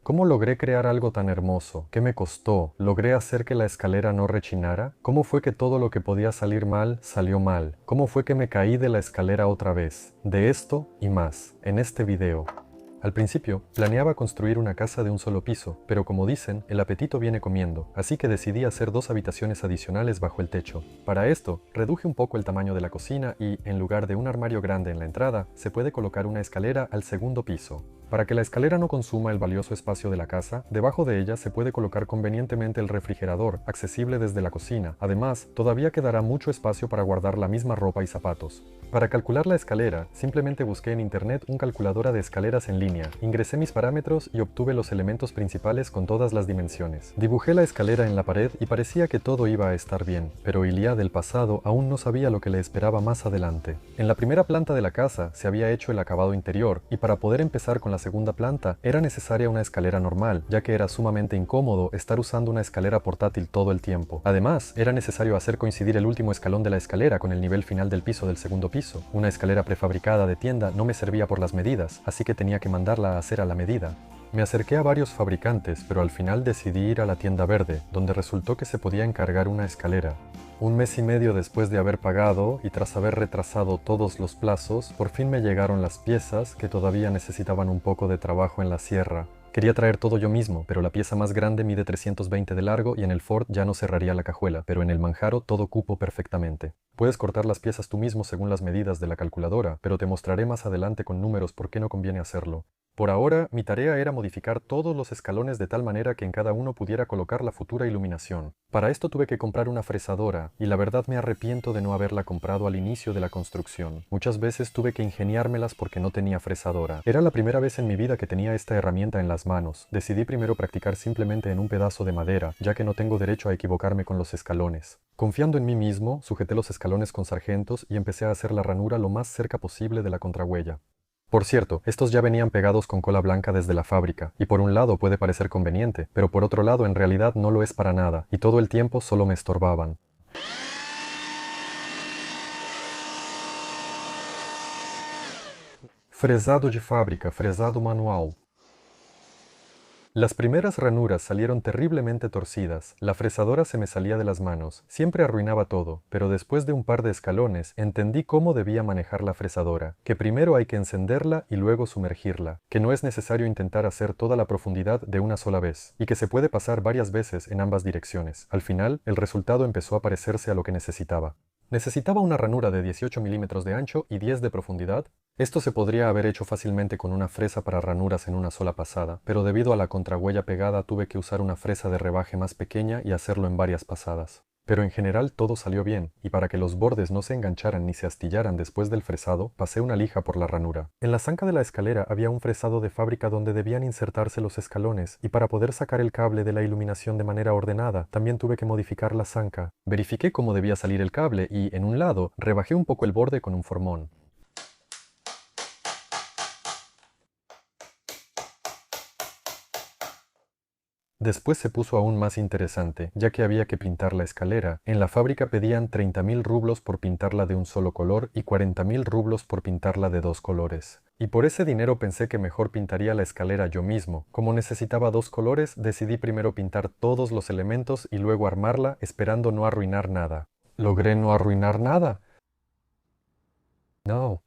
¿Cómo logré crear algo tan hermoso? ¿Qué me costó? ¿Logré hacer que la escalera no rechinara? ¿Cómo fue que todo lo que podía salir mal, salió mal? ¿Cómo fue que me caí de la escalera otra vez? De esto y más, en este video. Al principio, planeaba construir una casa de un solo piso, pero como dicen, el apetito viene comiendo, así que decidí hacer 2 habitaciones adicionales bajo el techo. Para esto, reduje un poco el tamaño de la cocina y, en lugar de un armario grande en la entrada, se puede colocar una escalera al segundo piso. Para que la escalera no consuma el valioso espacio de la casa, debajo de ella se puede colocar convenientemente el refrigerador, accesible desde la cocina. Además, todavía quedará mucho espacio para guardar la misma ropa y zapatos. Para calcular la escalera, simplemente busqué en internet un calculadora de escaleras en línea, ingresé mis parámetros y obtuve los elementos principales con todas las dimensiones. Dibujé la escalera en la pared y parecía que todo iba a estar bien, pero Ilia del pasado aún no sabía lo que le esperaba más adelante. En la primera planta de la casa se había hecho el acabado interior, y para poder empezar con la segunda planta era necesaria una escalera normal, ya que era sumamente incómodo estar usando una escalera portátil todo el tiempo. Además, era necesario hacer coincidir el último escalón de la escalera con el nivel final del piso del segundo piso. Una escalera prefabricada de tienda no me servía por las medidas, así que tenía que mandarla a hacer a la medida. Me acerqué a varios fabricantes, pero al final decidí ir a la tienda verde, donde resultó que se podía encargar una escalera. Un mes y medio después de haber pagado y tras haber retrasado todos los plazos, por fin me llegaron las piezas que todavía necesitaban un poco de trabajo en la sierra. Quería traer todo yo mismo, pero la pieza más grande mide 320 de largo y en el Ford ya no cerraría la cajuela, pero en el Manjaro todo cupo perfectamente. Puedes cortar las piezas tú mismo según las medidas de la calculadora, pero te mostraré más adelante con números por qué no conviene hacerlo. Por ahora, mi tarea era modificar todos los escalones de tal manera que en cada uno pudiera colocar la futura iluminación. Para esto tuve que comprar una fresadora, y la verdad me arrepiento de no haberla comprado al inicio de la construcción. Muchas veces tuve que ingeniármelas porque no tenía fresadora. Era la primera vez en mi vida que tenía esta herramienta en las manos. Decidí primero practicar simplemente en un pedazo de madera, ya que no tengo derecho a equivocarme con los escalones. Confiando en mí mismo, sujeté los escalones con sargentos y empecé a hacer la ranura lo más cerca posible de la contrahuella. Por cierto, estos ya venían pegados con cola blanca desde la fábrica, y por un lado puede parecer conveniente, pero por otro lado en realidad no lo es para nada, y todo el tiempo solo me estorbaban. Fresado de fábrica, fresado manual. Las primeras ranuras salieron terriblemente torcidas, la fresadora se me salía de las manos, siempre arruinaba todo, pero después de un par de escalones entendí cómo debía manejar la fresadora, que primero hay que encenderla y luego sumergirla, que no es necesario intentar hacer toda la profundidad de una sola vez, y que se puede pasar varias veces en ambas direcciones. Al final, el resultado empezó a parecerse a lo que necesitaba. Necesitaba una ranura de 18 milímetros de ancho y 10 de profundidad. Esto se podría haber hecho fácilmente con una fresa para ranuras en una sola pasada, pero debido a la contrahuella pegada tuve que usar una fresa de rebaje más pequeña y hacerlo en varias pasadas. Pero en general todo salió bien, y para que los bordes no se engancharan ni se astillaran después del fresado, pasé una lija por la ranura. En la zanca de la escalera había un fresado de fábrica donde debían insertarse los escalones, y para poder sacar el cable de la iluminación de manera ordenada, también tuve que modificar la zanca. Verifiqué cómo debía salir el cable y, en un lado, rebajé un poco el borde con un formón. Después se puso aún más interesante, ya que había que pintar la escalera. En la fábrica pedían 30.000 rublos por pintarla de un solo color y 40.000 rublos por pintarla de dos colores. Y por ese dinero pensé que mejor pintaría la escalera yo mismo. Como necesitaba dos colores, decidí primero pintar todos los elementos y luego armarla, esperando no arruinar nada. ¿Logré no arruinar nada? No.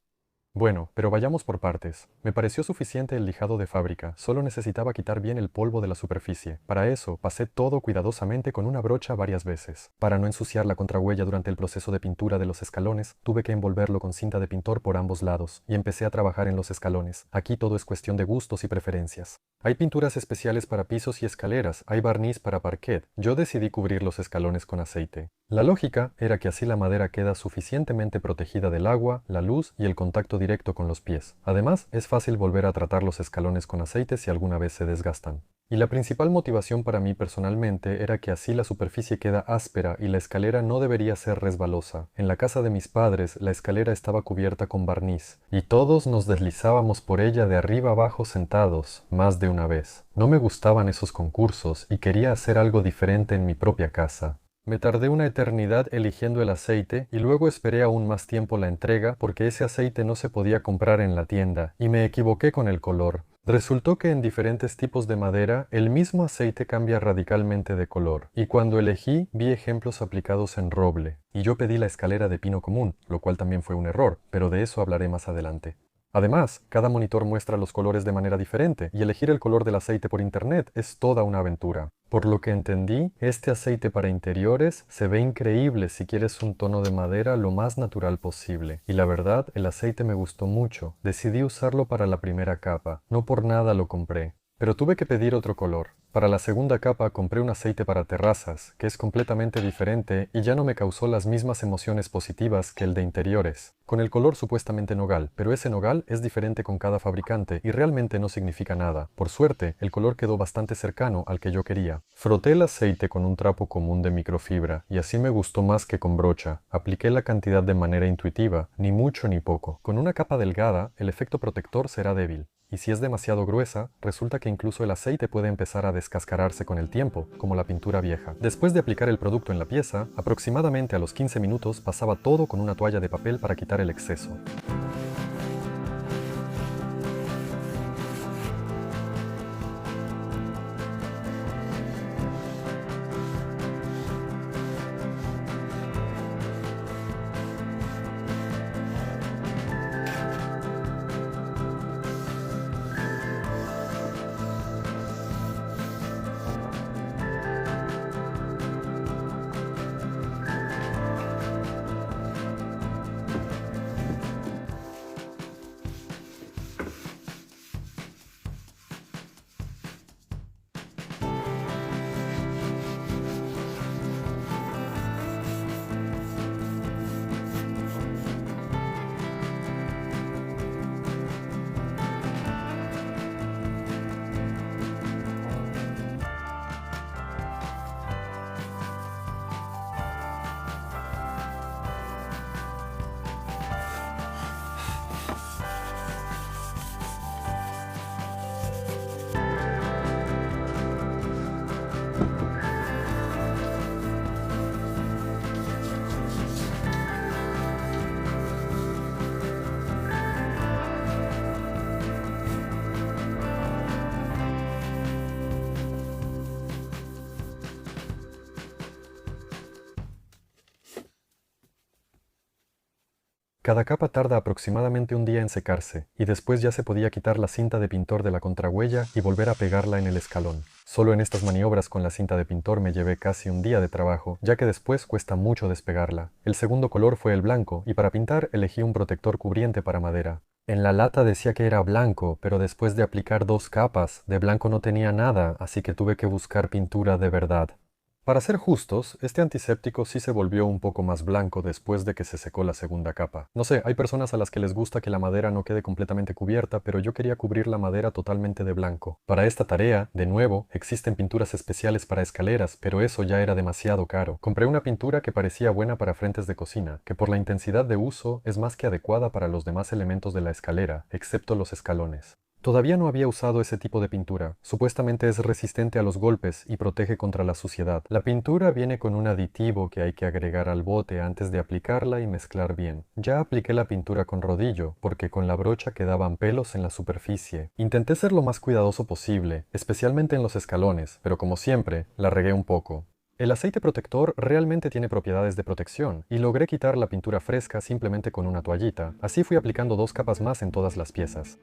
Bueno, pero vayamos por partes. Me pareció suficiente el lijado de fábrica, solo necesitaba quitar bien el polvo de la superficie. Para eso, pasé todo cuidadosamente con una brocha varias veces. Para no ensuciar la contrahuella durante el proceso de pintura de los escalones, tuve que envolverlo con cinta de pintor por ambos lados, y empecé a trabajar en los escalones. Aquí todo es cuestión de gustos y preferencias. Hay pinturas especiales para pisos y escaleras, hay barniz para parquet. Yo decidí cubrir los escalones con aceite. La lógica era que así la madera queda suficientemente protegida del agua, la luz y el contacto directo con los pies. Además, es fácil volver a tratar los escalones con aceite si alguna vez se desgastan. Y la principal motivación para mí personalmente era que así la superficie queda áspera y la escalera no debería ser resbalosa. En la casa de mis padres, la escalera estaba cubierta con barniz, y todos nos deslizábamos por ella de arriba abajo sentados, más de una vez. No me gustaban esos concursos y quería hacer algo diferente en mi propia casa. Me tardé una eternidad eligiendo el aceite y luego esperé aún más tiempo la entrega porque ese aceite no se podía comprar en la tienda y me equivoqué con el color. Resultó que en diferentes tipos de madera el mismo aceite cambia radicalmente de color, y cuando elegí vi ejemplos aplicados en roble, y yo pedí la escalera de pino común, lo cual también fue un error, pero de eso hablaré más adelante. Además, cada monitor muestra los colores de manera diferente, y elegir el color del aceite por internet es toda una aventura. Por lo que entendí, este aceite para interiores se ve increíble si quieres un tono de madera lo más natural posible. Y la verdad, el aceite me gustó mucho. Decidí usarlo para la primera capa. No por nada lo compré. Pero tuve que pedir otro color. Para la segunda capa compré un aceite para terrazas, que es completamente diferente y ya no me causó las mismas emociones positivas que el de interiores. Con el color supuestamente nogal, pero ese nogal es diferente con cada fabricante y realmente no significa nada. Por suerte, el color quedó bastante cercano al que yo quería. Froté el aceite con un trapo común de microfibra y así me gustó más que con brocha. Apliqué la cantidad de manera intuitiva, ni mucho ni poco. Con una capa delgada, el efecto protector será débil. Y si es demasiado gruesa, resulta que incluso el aceite puede empezar a descascararse con el tiempo, como la pintura vieja. Después de aplicar el producto en la pieza, aproximadamente a los 15 minutos pasaba todo con una toalla de papel para quitar el exceso. Cada capa tarda aproximadamente un día en secarse, y después ya se podía quitar la cinta de pintor de la contrahuella y volver a pegarla en el escalón. Solo en estas maniobras con la cinta de pintor me llevé casi un día de trabajo, ya que después cuesta mucho despegarla. El segundo color fue el blanco, y para pintar elegí un protector cubriente para madera. En la lata decía que era blanco, pero después de aplicar 2 capas, de blanco no tenía nada, así que tuve que buscar pintura de verdad. Para ser justos, este antiséptico sí se volvió un poco más blanco después de que se secó la segunda capa. No sé, hay personas a las que les gusta que la madera no quede completamente cubierta, pero yo quería cubrir la madera totalmente de blanco. Para esta tarea, de nuevo, existen pinturas especiales para escaleras, pero eso ya era demasiado caro. Compré una pintura que parecía buena para frentes de cocina, que por la intensidad de uso es más que adecuada para los demás elementos de la escalera, excepto los escalones. Todavía no había usado ese tipo de pintura. Supuestamente es resistente a los golpes y protege contra la suciedad. La pintura viene con un aditivo que hay que agregar al bote antes de aplicarla y mezclar bien. Ya apliqué la pintura con rodillo, porque con la brocha quedaban pelos en la superficie. Intenté ser lo más cuidadoso posible, especialmente en los escalones, pero como siempre, la regué un poco. El aceite protector realmente tiene propiedades de protección, y logré quitar la pintura fresca simplemente con una toallita. Así fui aplicando 2 capas más en todas las piezas.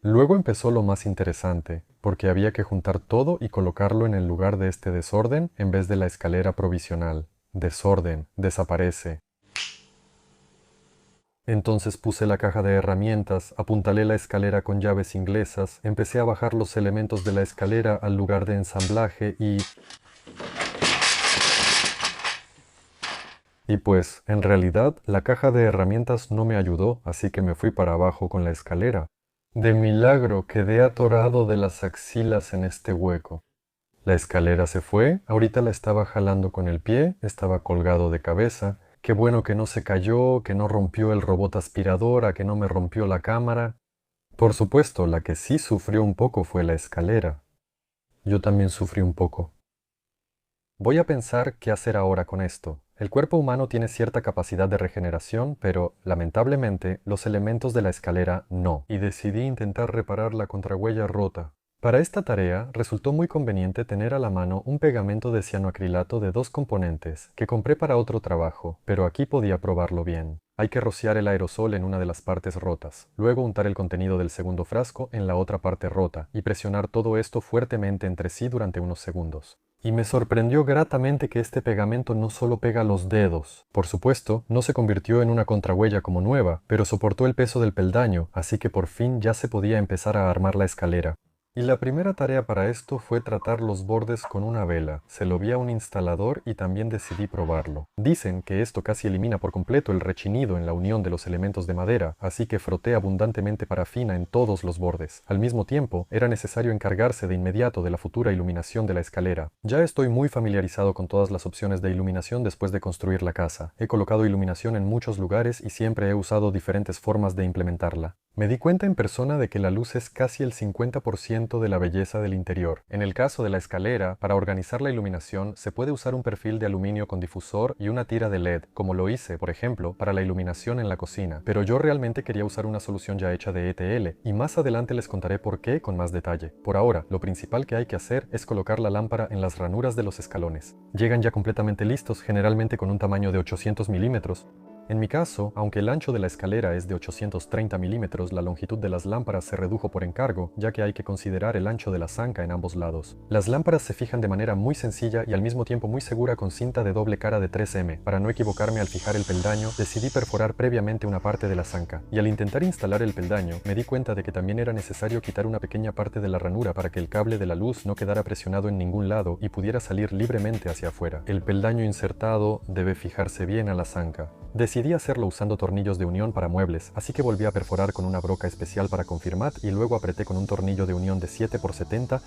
Luego empezó lo más interesante, porque había que juntar todo y colocarlo en el lugar de este desorden en vez de la escalera provisional. Desorden, desaparece. Entonces puse la caja de herramientas, apuntalé la escalera con llaves inglesas, empecé a bajar los elementos de la escalera al lugar de ensamblaje y pues, en realidad, la caja de herramientas no me ayudó, así que me fui para abajo con la escalera. De milagro quedé atorado de las axilas en este hueco. La escalera se fue, ahorita la estaba jalando con el pie, estaba colgado de cabeza. Qué bueno que no se cayó, que no rompió el robot aspiradora, que no me rompió la cámara. Por supuesto, la que sí sufrió un poco fue la escalera. Yo también sufrí un poco. Voy a pensar qué hacer ahora con esto. El cuerpo humano tiene cierta capacidad de regeneración, pero, lamentablemente, los elementos de la escalera no, y decidí intentar reparar la contrahuella rota. Para esta tarea, resultó muy conveniente tener a la mano un pegamento de cianoacrilato de 2 componentes, que compré para otro trabajo, pero aquí podía probarlo bien. Hay que rociar el aerosol en una de las partes rotas, luego untar el contenido del segundo frasco en la otra parte rota, y presionar todo esto fuertemente entre sí durante unos segundos. Y me sorprendió gratamente que este pegamento no solo pega los dedos. Por supuesto, no se convirtió en una contrahuella como nueva, pero soportó el peso del peldaño, así que por fin ya se podía empezar a armar la escalera. Y la primera tarea para esto fue tratar los bordes con una vela. Se lo vi a un instalador y también decidí probarlo. Dicen que esto casi elimina por completo el rechinido en la unión de los elementos de madera, así que froté abundantemente parafina en todos los bordes. Al mismo tiempo, era necesario encargarse de inmediato de la futura iluminación de la escalera. Ya estoy muy familiarizado con todas las opciones de iluminación después de construir la casa. He colocado iluminación en muchos lugares y siempre he usado diferentes formas de implementarla. Me di cuenta en persona de que la luz es casi el 50% de la belleza del interior. En el caso de la escalera, para organizar la iluminación se puede usar un perfil de aluminio con difusor y una tira de LED, como lo hice, por ejemplo, para la iluminación en la cocina. Pero yo realmente quería usar una solución ya hecha de ETL, y más adelante les contaré por qué con más detalle. Por ahora, lo principal que hay que hacer es colocar la lámpara en las ranuras de los escalones. Llegan ya completamente listos, generalmente con un tamaño de 800 milímetros. En mi caso, aunque el ancho de la escalera es de 830 milímetros, la longitud de las lámparas se redujo por encargo, ya que hay que considerar el ancho de la zanca en ambos lados. Las lámparas se fijan de manera muy sencilla y al mismo tiempo muy segura con cinta de doble cara de 3M. Para no equivocarme al fijar el peldaño, decidí perforar previamente una parte de la zanca. Y al intentar instalar el peldaño, me di cuenta de que también era necesario quitar una pequeña parte de la ranura para que el cable de la luz no quedara presionado en ningún lado y pudiera salir libremente hacia afuera. El peldaño insertado debe fijarse bien a la zanca. Decidí hacerlo usando tornillos de unión para muebles, así que volví a perforar con una broca especial para confirmar y luego apreté con un tornillo de unión de 7×70.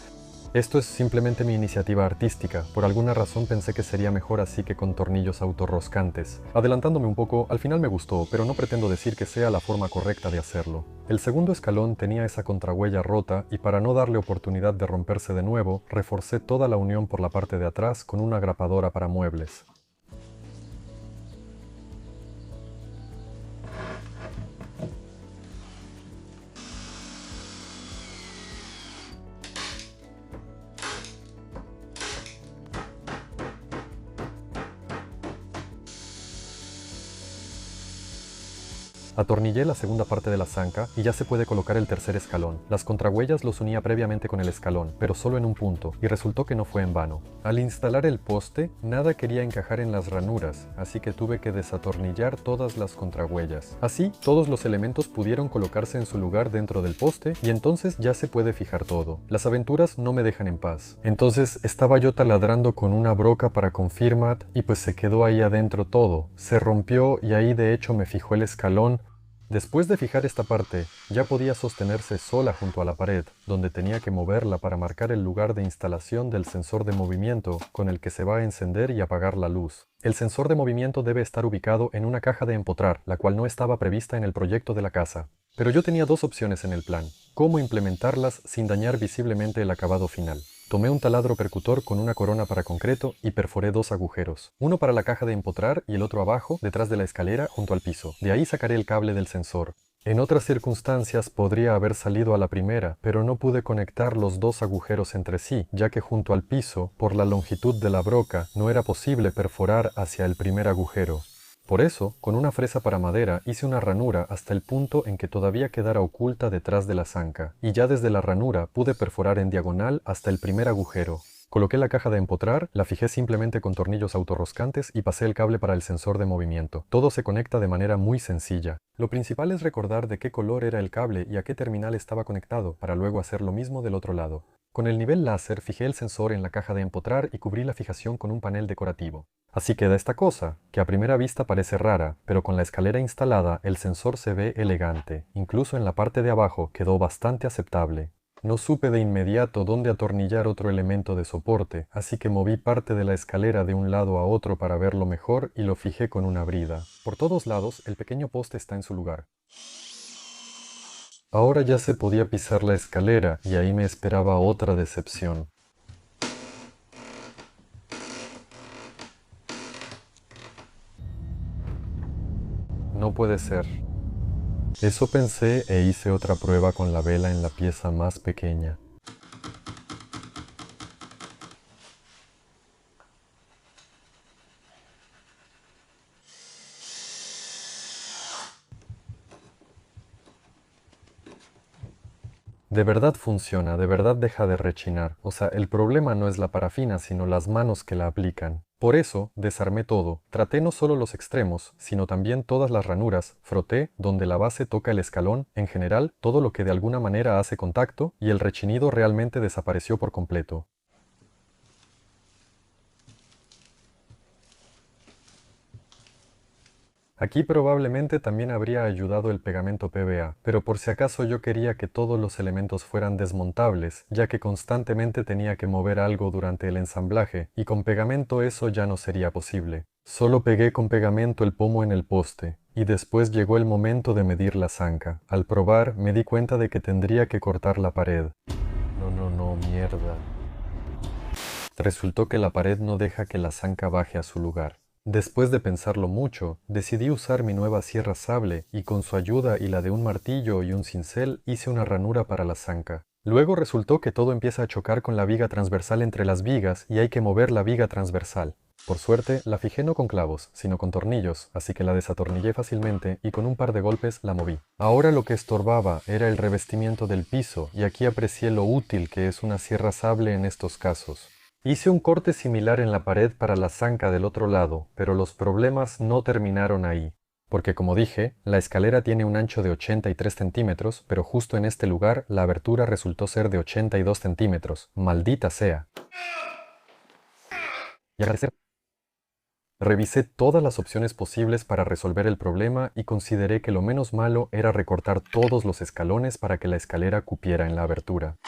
Esto es simplemente mi iniciativa artística, por alguna razón pensé que sería mejor así que con tornillos autorroscantes. Adelantándome un poco, al final me gustó, pero no pretendo decir que sea la forma correcta de hacerlo. El segundo escalón tenía esa contrahuella rota y para no darle oportunidad de romperse de nuevo, reforcé toda la unión por la parte de atrás con una grapadora para muebles. Atornillé la segunda parte de la zanca y ya se puede colocar el tercer escalón. Las contrahuellas los unía previamente con el escalón, pero solo en un punto, y resultó que no fue en vano. Al instalar el poste, nada quería encajar en las ranuras, así que tuve que desatornillar todas las contrahuellas. Así, todos los elementos pudieron colocarse en su lugar dentro del poste, y entonces ya se puede fijar todo. Las aventuras no me dejan en paz. Entonces estaba yo taladrando con una broca para confirmat, y pues se quedó ahí adentro todo. Se rompió y ahí de hecho me fijó el escalón. Después de fijar esta parte, ya podía sostenerse sola junto a la pared, donde tenía que moverla para marcar el lugar de instalación del sensor de movimiento con el que se va a encender y apagar la luz. El sensor de movimiento debe estar ubicado en una caja de empotrar, la cual no estaba prevista en el proyecto de la casa. Pero yo tenía dos opciones en el plan: cómo implementarlas sin dañar visiblemente el acabado final. Tomé un taladro percutor con una corona para concreto y perforé 2 agujeros, uno para la caja de empotrar y el otro abajo, detrás de la escalera, junto al piso. De ahí sacaré el cable del sensor. En otras circunstancias podría haber salido a la primera, pero no pude conectar los 2 agujeros entre sí, ya que junto al piso, por la longitud de la broca, no era posible perforar hacia el primer agujero. Por eso, con una fresa para madera hice una ranura hasta el punto en que todavía quedara oculta detrás de la zanca, y ya desde la ranura pude perforar en diagonal hasta el primer agujero. Coloqué la caja de empotrar, la fijé simplemente con tornillos autorroscantes y pasé el cable para el sensor de movimiento. Todo se conecta de manera muy sencilla. Lo principal es recordar de qué color era el cable y a qué terminal estaba conectado, para luego hacer lo mismo del otro lado. Con el nivel láser fijé el sensor en la caja de empotrar y cubrí la fijación con un panel decorativo. Así queda esta cosa, que a primera vista parece rara, pero con la escalera instalada el sensor se ve elegante. Incluso en la parte de abajo quedó bastante aceptable. No supe de inmediato dónde atornillar otro elemento de soporte, así que moví parte de la escalera de un lado a otro para verlo mejor y lo fijé con una brida. Por todos lados, el pequeño poste está en su lugar. Ahora ya se podía pisar la escalera y ahí me esperaba otra decepción. No puede ser. Eso pensé e hice otra prueba con la vela en la pieza más pequeña. De verdad funciona, de verdad deja de rechinar. O sea, el problema no es la parafina, sino las manos que la aplican. Por eso, desarmé todo. Traté no solo los extremos, sino también todas las ranuras. Froté donde la base toca el escalón, en general, todo lo que de alguna manera hace contacto, y el rechinido realmente desapareció por completo. Aquí probablemente también habría ayudado el pegamento PVA, pero por si acaso yo quería que todos los elementos fueran desmontables, ya que constantemente tenía que mover algo durante el ensamblaje, y con pegamento eso ya no sería posible. Solo pegué con pegamento el pomo en el poste, y después llegó el momento de medir la zanca. Al probar me di cuenta de que tendría que cortar la pared. No, mierda. Resultó que la pared no deja que la zanca baje a su lugar. Después de pensarlo mucho, decidí usar mi nueva sierra sable y con su ayuda y la de un martillo y un cincel hice una ranura para la zanca. Luego resultó que todo empieza a chocar con la viga transversal entre las vigas y hay que mover la viga transversal. Por suerte, la fijé no con clavos, sino con tornillos, así que la desatornillé fácilmente y con un par de golpes la moví. Ahora lo que estorbaba era el revestimiento del piso y aquí aprecié lo útil que es una sierra sable en estos casos. Hice un corte similar en la pared para la zanca del otro lado, pero los problemas no terminaron ahí. Porque como dije, la escalera tiene un ancho de 83 centímetros, pero justo en este lugar la abertura resultó ser de 82 centímetros. ¡Maldita sea! Y agradecer. Revisé todas las opciones posibles para resolver el problema y consideré que lo menos malo era recortar todos los escalones para que la escalera cupiera en la abertura.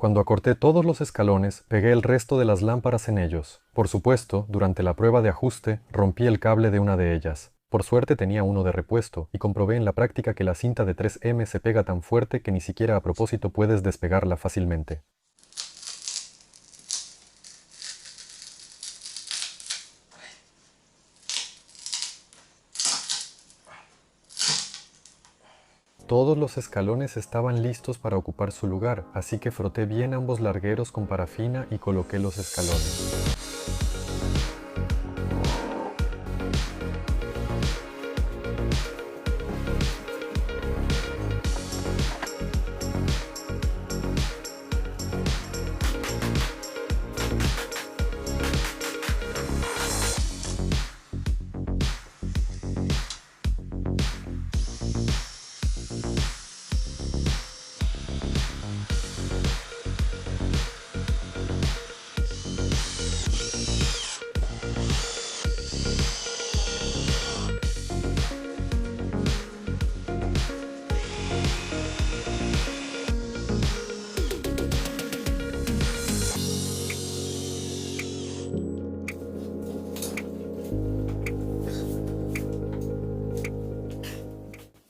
Cuando acorté todos los escalones, pegué el resto de las lámparas en ellos. Por supuesto, durante la prueba de ajuste, rompí el cable de una de ellas. Por suerte tenía uno de repuesto, y comprobé en la práctica que la cinta de 3M se pega tan fuerte que ni siquiera a propósito puedes despegarla fácilmente. Todos los escalones estaban listos para ocupar su lugar, así que froté bien ambos largueros con parafina y coloqué los escalones.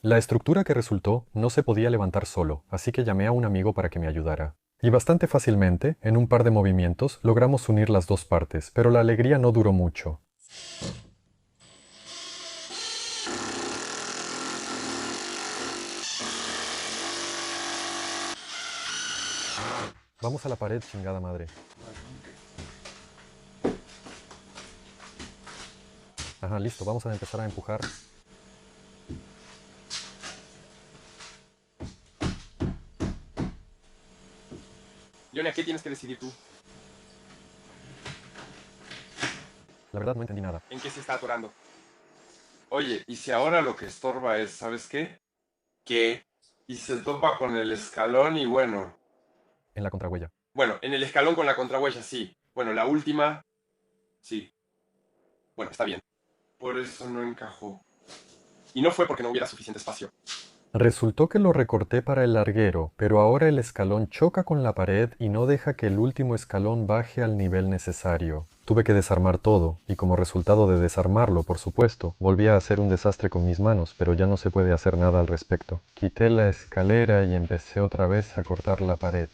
La estructura que resultó no se podía levantar solo, así que llamé a un amigo para que me ayudara. Y bastante fácilmente, en un par de movimientos, logramos unir las dos partes, pero la alegría no duró mucho. Vamos a la pared, chingada madre. Ajá, listo, vamos a empezar a empujar. Johnny, aquí tienes que decidir tú. La verdad no entendí nada. ¿En qué se está atorando? Oye, ¿y si ahora lo que estorba es, ¿sabes qué? ¿Qué? Y se topa con el escalón y bueno. En la contrahuella. Bueno, en el escalón con la contrahuella, sí. Bueno, la última, sí. Bueno, está bien. Por eso no encajó. Y no fue porque no hubiera suficiente espacio. Resultó que lo recorté para el larguero, pero ahora el escalón choca con la pared y no deja que el último escalón baje al nivel necesario. Tuve que desarmar todo, y como resultado de desarmarlo, por supuesto, volví a hacer un desastre con mis manos, pero ya no se puede hacer nada al respecto. Quité la escalera y empecé otra vez a cortar la pared.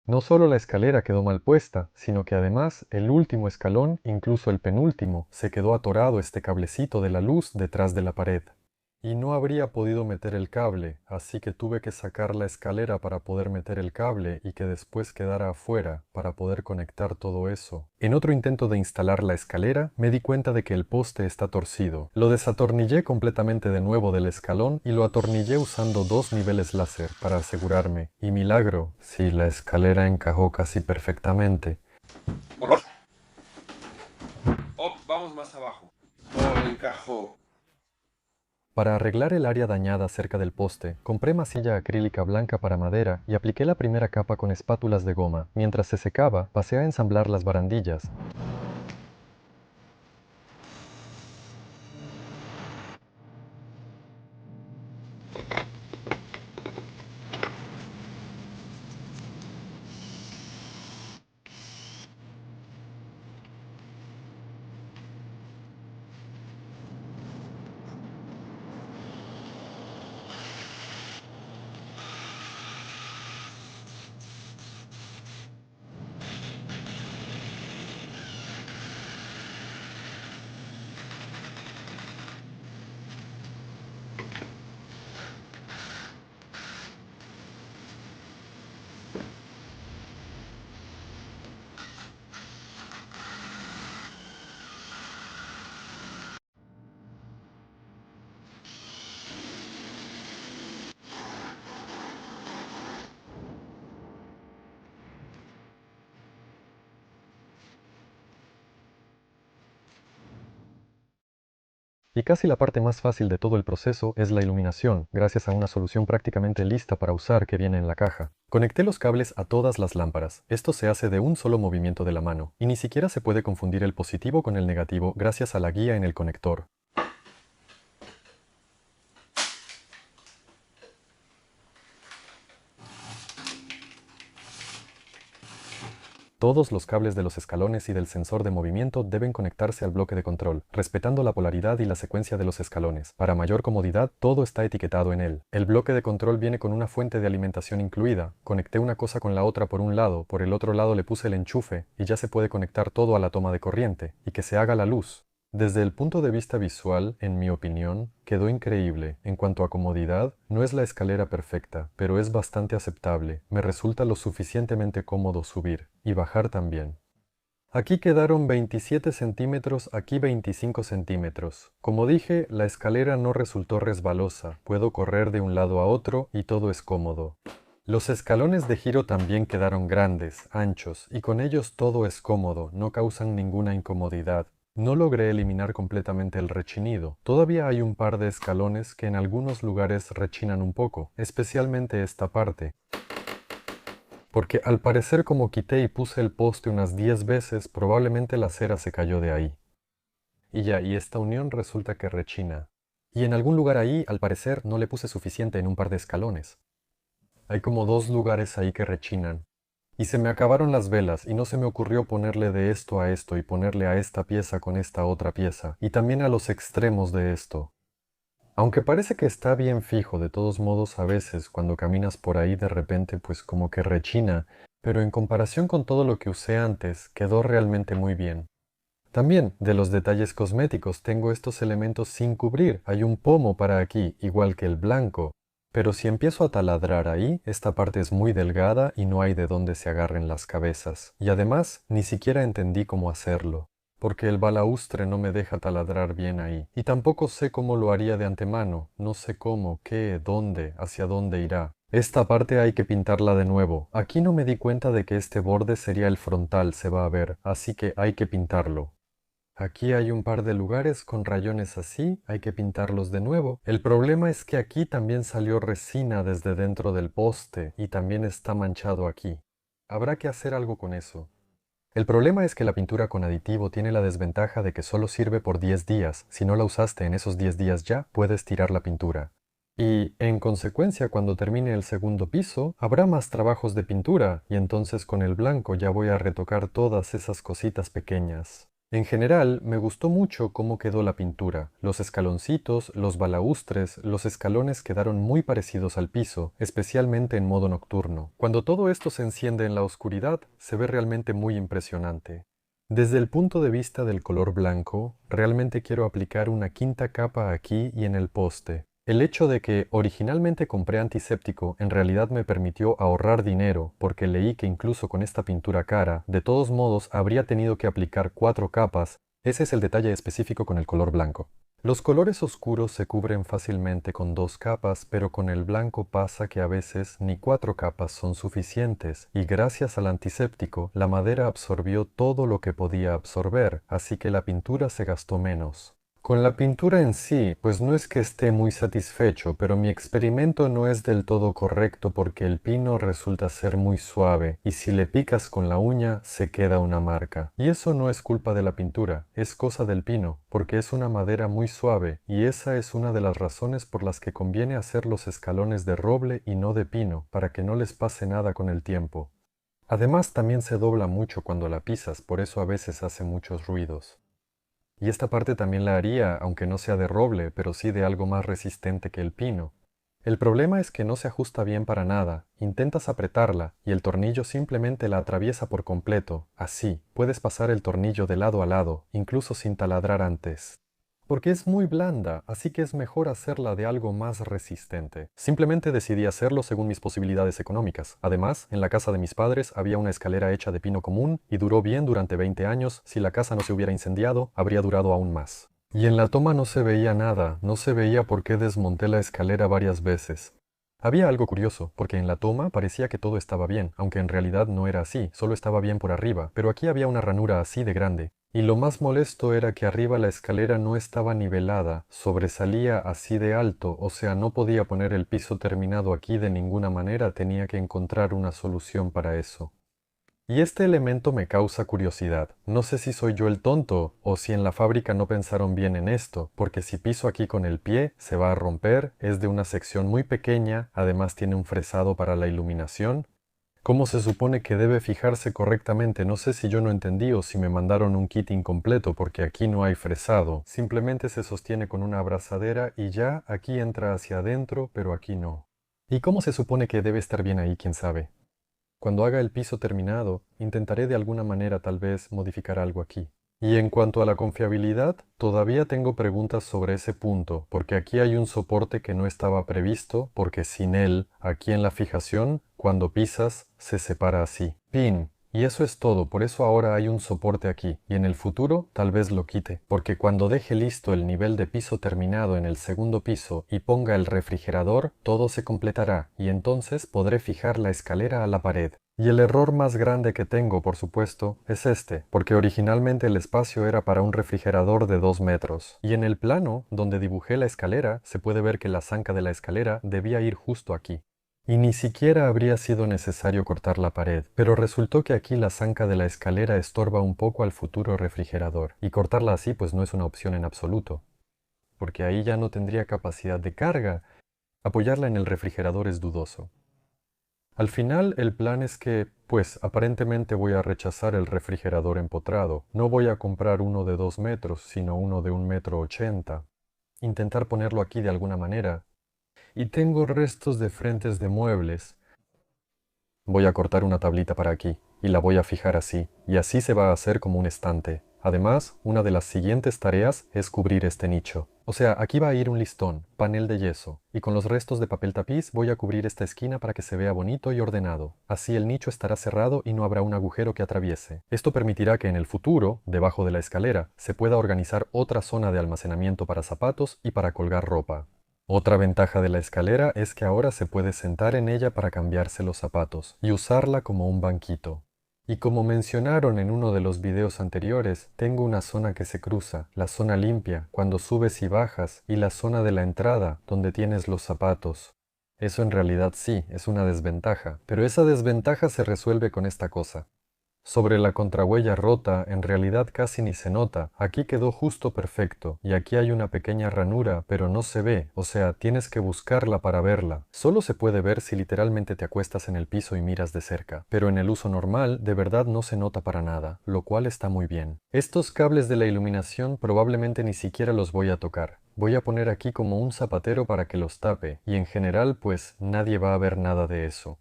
No solo la escalera quedó mal puesta, sino que además el último escalón, incluso el penúltimo, se quedó atorado este cablecito de la luz detrás de la pared. Y no habría podido meter el cable, así que tuve que sacar la escalera para poder meter el cable y que después quedara afuera para poder conectar todo eso. En otro intento de instalar la escalera, me di cuenta de que el poste está torcido. Lo desatornillé completamente de nuevo del escalón y lo atornillé usando 2 niveles láser para asegurarme. Y milagro, sí, la escalera encajó casi perfectamente. ¡Horror! Oh, vamos más abajo. Oh, encajó. Para arreglar el área dañada cerca del poste, compré masilla acrílica blanca para madera y apliqué la primera capa con espátulas de goma. Mientras se secaba, pasé a ensamblar las barandillas. Y casi la parte más fácil de todo el proceso es la iluminación, gracias a una solución prácticamente lista para usar que viene en la caja. Conecté los cables a todas las lámparas. Esto se hace de un solo movimiento de la mano, y ni siquiera se puede confundir el positivo con el negativo gracias a la guía en el conector. Todos los cables de los escalones y del sensor de movimiento deben conectarse al bloque de control, respetando la polaridad y la secuencia de los escalones. Para mayor comodidad, todo está etiquetado en él. El bloque de control viene con una fuente de alimentación incluida. Conecté una cosa con la otra por un lado, por el otro lado le puse el enchufe, y ya se puede conectar todo a la toma de corriente, y que se haga la luz. Desde el punto de vista visual, en mi opinión, quedó increíble. En cuanto a comodidad, no es la escalera perfecta, pero es bastante aceptable. Me resulta lo suficientemente cómodo subir y bajar también. Aquí quedaron 27 centímetros, aquí 25 centímetros. Como dije, la escalera no resultó resbalosa. Puedo correr de un lado a otro y todo es cómodo. Los escalones de giro también quedaron grandes, anchos, y con ellos todo es cómodo, no causan ninguna incomodidad. No logré eliminar completamente el rechinido. Todavía hay un par de escalones que en algunos lugares rechinan un poco, especialmente esta parte. Porque al parecer como quité y puse el poste unas 10 veces, probablemente la cera se cayó de ahí. Y esta unión resulta que rechina. Y en algún lugar ahí, al parecer, no le puse suficiente en un par de escalones. Hay como 2 lugares ahí que rechinan. Y se me acabaron las velas y no se me ocurrió ponerle de esto a esto y ponerle a esta pieza con esta otra pieza, y también a los extremos de esto. Aunque parece que está bien fijo, de todos modos a veces cuando caminas por ahí de repente pues como que rechina, pero en comparación con todo lo que usé antes, quedó realmente muy bien. También, de los detalles cosméticos, tengo estos elementos sin cubrir. Hay un pomo para aquí, igual que el blanco. Pero si empiezo a taladrar ahí, esta parte es muy delgada y no hay de dónde se agarren las cabezas. Y además, ni siquiera entendí cómo hacerlo, porque el balaustre no me deja taladrar bien ahí. Y tampoco sé cómo lo haría de antemano. No sé cómo, qué, dónde, hacia dónde irá. Esta parte hay que pintarla de nuevo. Aquí no me di cuenta de que este borde sería el frontal, se va a ver, así que hay que pintarlo. Aquí hay un par de lugares con rayones así, hay que pintarlos de nuevo. El problema es que aquí también salió resina desde dentro del poste y también está manchado aquí. Habrá que hacer algo con eso. El problema es que la pintura con aditivo tiene la desventaja de que solo sirve por 10 días. Si no la usaste en esos 10 días ya, puedes tirar la pintura. Y, en consecuencia, cuando termine el segundo piso, habrá más trabajos de pintura, y entonces con el blanco ya voy a retocar todas esas cositas pequeñas. En general, me gustó mucho cómo quedó la pintura. Los escaloncitos, los balaustres, los escalones quedaron muy parecidos al piso, especialmente en modo nocturno. Cuando todo esto se enciende en la oscuridad, se ve realmente muy impresionante. Desde el punto de vista del color blanco, realmente quiero aplicar una quinta capa aquí y en el poste. El hecho de que originalmente compré antiséptico en realidad me permitió ahorrar dinero, porque leí que incluso con esta pintura cara, de todos modos habría tenido que aplicar 4 capas. Ese es el detalle específico con el color blanco. Los colores oscuros se cubren fácilmente con 2 capas, pero con el blanco pasa que a veces ni 4 capas son suficientes, y gracias al antiséptico, la madera absorbió todo lo que podía absorber, así que la pintura se gastó menos. Con la pintura en sí, pues no es que esté muy satisfecho, pero mi experimento no es del todo correcto porque el pino resulta ser muy suave y si le picas con la uña se queda una marca. Y eso no es culpa de la pintura, es cosa del pino, porque es una madera muy suave y esa es una de las razones por las que conviene hacer los escalones de roble y no de pino, para que no les pase nada con el tiempo. Además también se dobla mucho cuando la pisas, por eso a veces hace muchos ruidos. Y esta parte también la haría, aunque no sea de roble, pero sí de algo más resistente que el pino. El problema es que no se ajusta bien para nada. Intentas apretarla y el tornillo simplemente la atraviesa por completo. Así, puedes pasar el tornillo de lado a lado, incluso sin taladrar antes. Porque es muy blanda, así que es mejor hacerla de algo más resistente. Simplemente decidí hacerlo según mis posibilidades económicas. Además, en la casa de mis padres había una escalera hecha de pino común y duró bien durante 20 años. Si la casa no se hubiera incendiado, habría durado aún más. Y en la toma no se veía nada, no se veía por qué desmonté la escalera varias veces. Había algo curioso, porque en la toma parecía que todo estaba bien, aunque en realidad no era así, solo estaba bien por arriba, pero aquí había una ranura así de grande. Y lo más molesto era que arriba la escalera no estaba nivelada, sobresalía así de alto, o sea, no podía poner el piso terminado aquí de ninguna manera, tenía que encontrar una solución para eso. Y este elemento me causa curiosidad. No sé si soy yo el tonto o si en la fábrica no pensaron bien en esto, porque si piso aquí con el pie se va a romper, es de una sección muy pequeña, además tiene un fresado para la iluminación. ¿Cómo se supone que debe fijarse correctamente? No sé si yo no entendí o si me mandaron un kit incompleto porque aquí no hay fresado. Simplemente se sostiene con una abrazadera y ya aquí entra hacia adentro, pero aquí no. ¿Y cómo se supone que debe estar bien ahí? ¿Quién sabe? Cuando haga el piso terminado, intentaré de alguna manera tal vez modificar algo aquí. Y en cuanto a la confiabilidad, todavía tengo preguntas sobre ese punto, porque aquí hay un soporte que no estaba previsto, porque sin él, aquí en la fijación, cuando pisas, se separa así. Pin. Y eso es todo, por eso ahora hay un soporte aquí, y en el futuro tal vez lo quite, porque cuando deje listo el nivel de piso terminado en el segundo piso y ponga el refrigerador, todo se completará, y entonces podré fijar la escalera a la pared. Y el error más grande que tengo, por supuesto, es este, porque originalmente el espacio era para un refrigerador de 2 metros, y en el plano, donde dibujé la escalera, se puede ver que la zanca de la escalera debía ir justo aquí. Y ni siquiera habría sido necesario cortar la pared, pero resultó que aquí la zanca de la escalera estorba un poco al futuro refrigerador, y cortarla así pues no es una opción en absoluto, porque ahí ya no tendría capacidad de carga. Apoyarla en el refrigerador es dudoso. Al final el plan es que, pues aparentemente voy a rechazar el refrigerador empotrado. No voy a comprar uno de 2 metros, sino uno de 1,80 m. Intentar ponerlo aquí de alguna manera. Y tengo restos de frentes de muebles. Voy a cortar una tablita para aquí, y la voy a fijar así, y así se va a hacer como un estante. Además, una de las siguientes tareas es cubrir este nicho. O sea, aquí va a ir un listón, panel de yeso, y con los restos de papel tapiz voy a cubrir esta esquina para que se vea bonito y ordenado. Así el nicho estará cerrado y no habrá un agujero que atraviese. Esto permitirá que en el futuro, debajo de la escalera, se pueda organizar otra zona de almacenamiento para zapatos y para colgar ropa. Otra ventaja de la escalera es que ahora se puede sentar en ella para cambiarse los zapatos y usarla como un banquito. Y como mencionaron en uno de los videos anteriores, tengo una zona que se cruza, la zona limpia, cuando subes y bajas, y la zona de la entrada, donde tienes los zapatos. Eso en realidad sí, es una desventaja, pero esa desventaja se resuelve con esta cosa. Sobre la contrahuella rota, en realidad casi ni se nota. Aquí quedó justo perfecto, y aquí hay una pequeña ranura, pero no se ve, o sea, tienes que buscarla para verla. Solo se puede ver si literalmente te acuestas en el piso y miras de cerca, pero en el uso normal, de verdad no se nota para nada, lo cual está muy bien. Estos cables de la iluminación probablemente ni siquiera los voy a tocar. Voy a poner aquí como un zapatero para que los tape, y en general, pues, nadie va a ver nada de eso.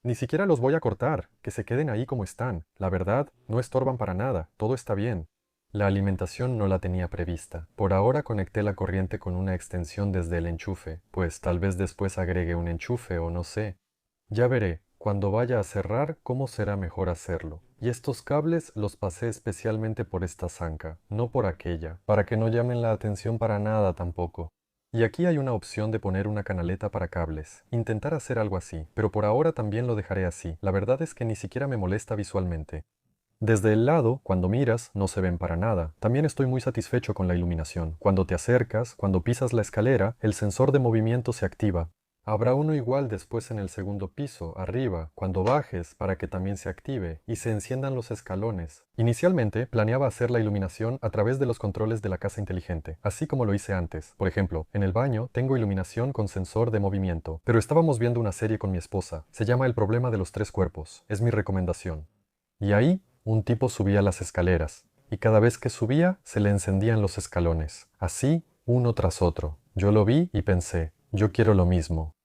Ni siquiera los voy a cortar, que se queden ahí como están. La verdad, no estorban para nada, todo está bien. La alimentación no la tenía prevista. Por ahora conecté la corriente con una extensión desde el enchufe, pues tal vez después agregue un enchufe o no sé. Ya veré, cuando vaya a cerrar, cómo será mejor hacerlo. Y estos cables los pasé especialmente por esta zanca, no por aquella, para que no llamen la atención para nada tampoco. Y aquí hay una opción de poner una canaleta para cables. Intentar hacer algo así, pero por ahora también lo dejaré así. La verdad es que ni siquiera me molesta visualmente. Desde el lado, cuando miras, no se ven para nada. También estoy muy satisfecho con la iluminación. Cuando te acercas, cuando pisas la escalera, el sensor de movimiento se activa. Habrá uno igual después en el segundo piso, arriba, cuando bajes, para que también se active y se enciendan los escalones. Inicialmente, planeaba hacer la iluminación a través de los controles de la casa inteligente, así como lo hice antes. Por ejemplo, en el baño tengo iluminación con sensor de movimiento, pero estábamos viendo una serie con mi esposa. Se llama El problema de los tres cuerpos. Es mi recomendación. Y ahí, un tipo subía las escaleras, y cada vez que subía, se le encendían los escalones, así, uno tras otro. Yo lo vi y pensé, yo quiero lo mismo.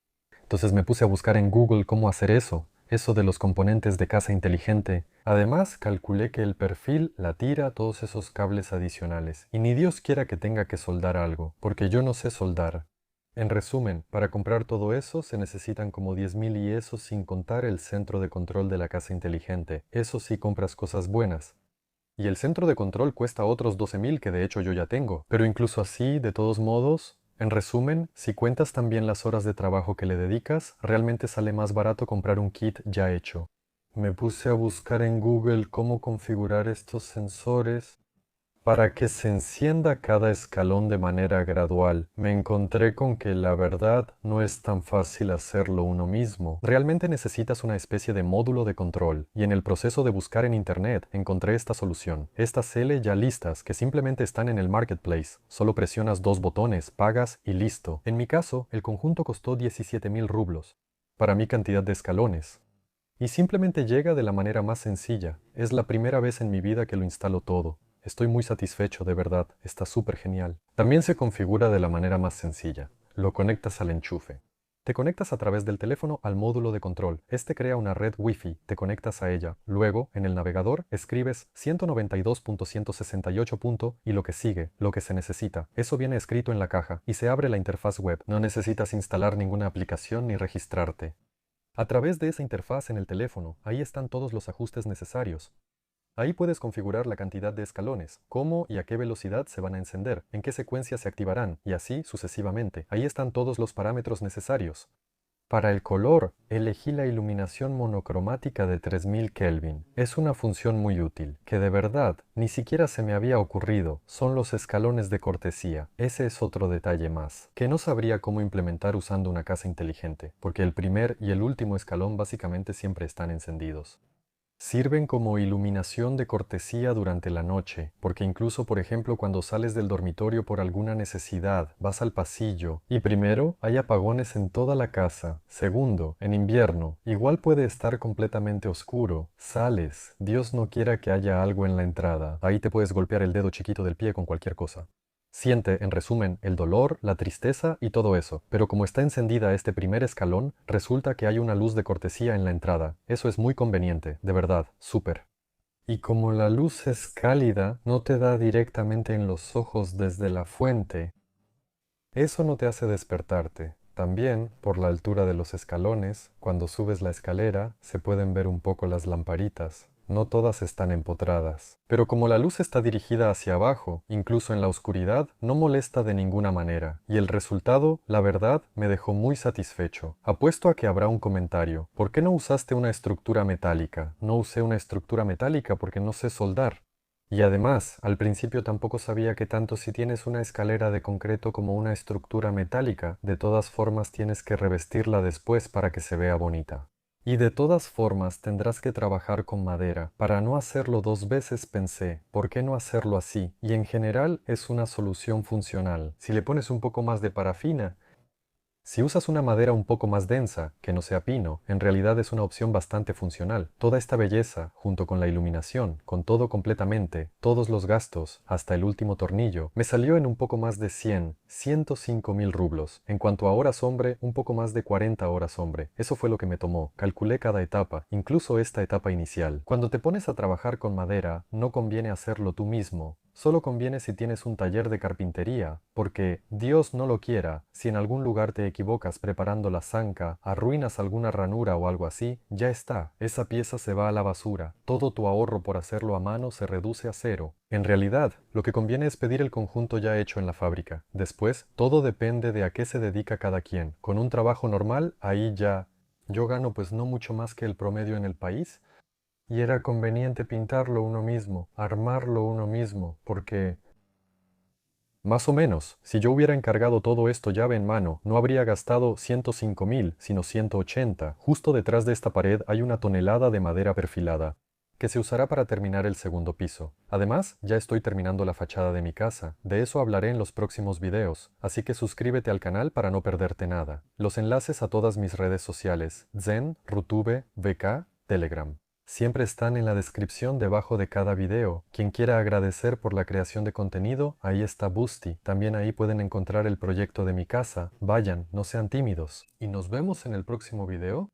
Entonces me puse a buscar en Google cómo hacer eso de los componentes de casa inteligente. Además, calculé que el perfil la tira todos esos cables adicionales, y ni Dios quiera que tenga que soldar algo, porque yo no sé soldar. En resumen, para comprar todo eso se necesitan como 10.000 y eso sin contar el centro de control de la casa inteligente. Eso sí compras cosas buenas. Y el centro de control cuesta otros 12.000 que de hecho yo ya tengo. Pero incluso así, de todos modos, en resumen, si cuentas también las horas de trabajo que le dedicas, realmente sale más barato comprar un kit ya hecho. Me puse a buscar en Google cómo configurar estos sensores para que se encienda cada escalón de manera gradual. Me encontré con que la verdad no es tan fácil hacerlo uno mismo. Realmente necesitas una especie de módulo de control, y en el proceso de buscar en internet encontré esta solución. Estas L ya listas que simplemente están en el marketplace. Solo presionas dos botones, pagas y listo. En mi caso, el conjunto costó 17.000 rublos. Para mi cantidad de escalones. Y simplemente llega de la manera más sencilla. Es la primera vez en mi vida que lo instalo todo. Estoy muy satisfecho, de verdad. Está súper genial. También se configura de la manera más sencilla. Lo conectas al enchufe. Te conectas a través del teléfono al módulo de control. Este crea una red Wi-Fi. Te conectas a ella. Luego, en el navegador, escribes 192.168. Y lo que sigue, lo que se necesita. Eso viene escrito en la caja y se abre la interfaz web. No necesitas instalar ninguna aplicación ni registrarte. A través de esa interfaz en el teléfono, ahí están todos los ajustes necesarios. Ahí puedes configurar la cantidad de escalones, cómo y a qué velocidad se van a encender, en qué secuencia se activarán, y así sucesivamente. Ahí están todos los parámetros necesarios. Para el color, elegí la iluminación monocromática de 3000 Kelvin. Es una función muy útil, que de verdad ni siquiera se me había ocurrido. Son los escalones de cortesía. Ese es otro detalle más, que no sabría cómo implementar usando una casa inteligente, porque el primer y el último escalón básicamente siempre están encendidos. Sirven como iluminación de cortesía durante la noche, porque incluso por ejemplo cuando sales del dormitorio por alguna necesidad, vas al pasillo, y primero, hay apagones en toda la casa. Segundo, en invierno, igual puede estar completamente oscuro. Sales, Dios no quiera que haya algo en la entrada. Ahí te puedes golpear el dedo chiquito del pie con cualquier cosa. Siente, en resumen, el dolor, la tristeza y todo eso, pero como está encendida este primer escalón, resulta que hay una luz de cortesía en la entrada. Eso es muy conveniente, de verdad, súper. Y como la luz es cálida, no te da directamente en los ojos desde la fuente, eso no te hace despertarte. También, por la altura de los escalones, cuando subes la escalera, se pueden ver un poco las lamparitas. No todas están empotradas. Pero como la luz está dirigida hacia abajo, incluso en la oscuridad, no molesta de ninguna manera. Y el resultado, la verdad, me dejó muy satisfecho. Apuesto a que habrá un comentario. ¿Por qué no usaste una estructura metálica? No usé una estructura metálica porque no sé soldar. Y además, al principio tampoco sabía que tanto si tienes una escalera de concreto como una estructura metálica, de todas formas tienes que revestirla después para que se vea bonita. Y de todas formas tendrás que trabajar con madera. Para no hacerlo dos veces pensé, ¿por qué no hacerlo así? Y en general es una solución funcional. Si le pones un poco más de parafina, si usas una madera un poco más densa, que no sea pino, en realidad es una opción bastante funcional. Toda esta belleza, junto con la iluminación, con todo completamente, todos los gastos, hasta el último tornillo, me salió en un poco más de 105.000 rublos. En cuanto a horas hombre, un poco más de 40 horas hombre. Eso fue lo que me tomó. Calculé cada etapa, incluso esta etapa inicial. Cuando te pones a trabajar con madera, no conviene hacerlo tú mismo. Solo conviene si tienes un taller de carpintería, porque, Dios no lo quiera, si en algún lugar te equivocas preparando la zanca, arruinas alguna ranura o algo así, ya está, esa pieza se va a la basura, todo tu ahorro por hacerlo a mano se reduce a cero. En realidad, lo que conviene es pedir el conjunto ya hecho en la fábrica. Después, todo depende de a qué se dedica cada quien. Con un trabajo normal, ahí ya... Yo gano pues no mucho más que el promedio en el país, y era conveniente pintarlo uno mismo, armarlo uno mismo, porque, más o menos, si yo hubiera encargado todo esto llave en mano, no habría gastado 105.000, sino 180. Justo detrás de esta pared hay una tonelada de madera perfilada, que se usará para terminar el segundo piso. Además, ya estoy terminando la fachada de mi casa. De eso hablaré en los próximos videos, así que suscríbete al canal para no perderte nada. Los enlaces a todas mis redes sociales, Zen, Rutube, VK, Telegram. Siempre están en la descripción debajo de cada video. Quien quiera agradecer por la creación de contenido, ahí está Boosty. También ahí pueden encontrar el proyecto de mi casa. Vayan, no sean tímidos. Y nos vemos en el próximo video.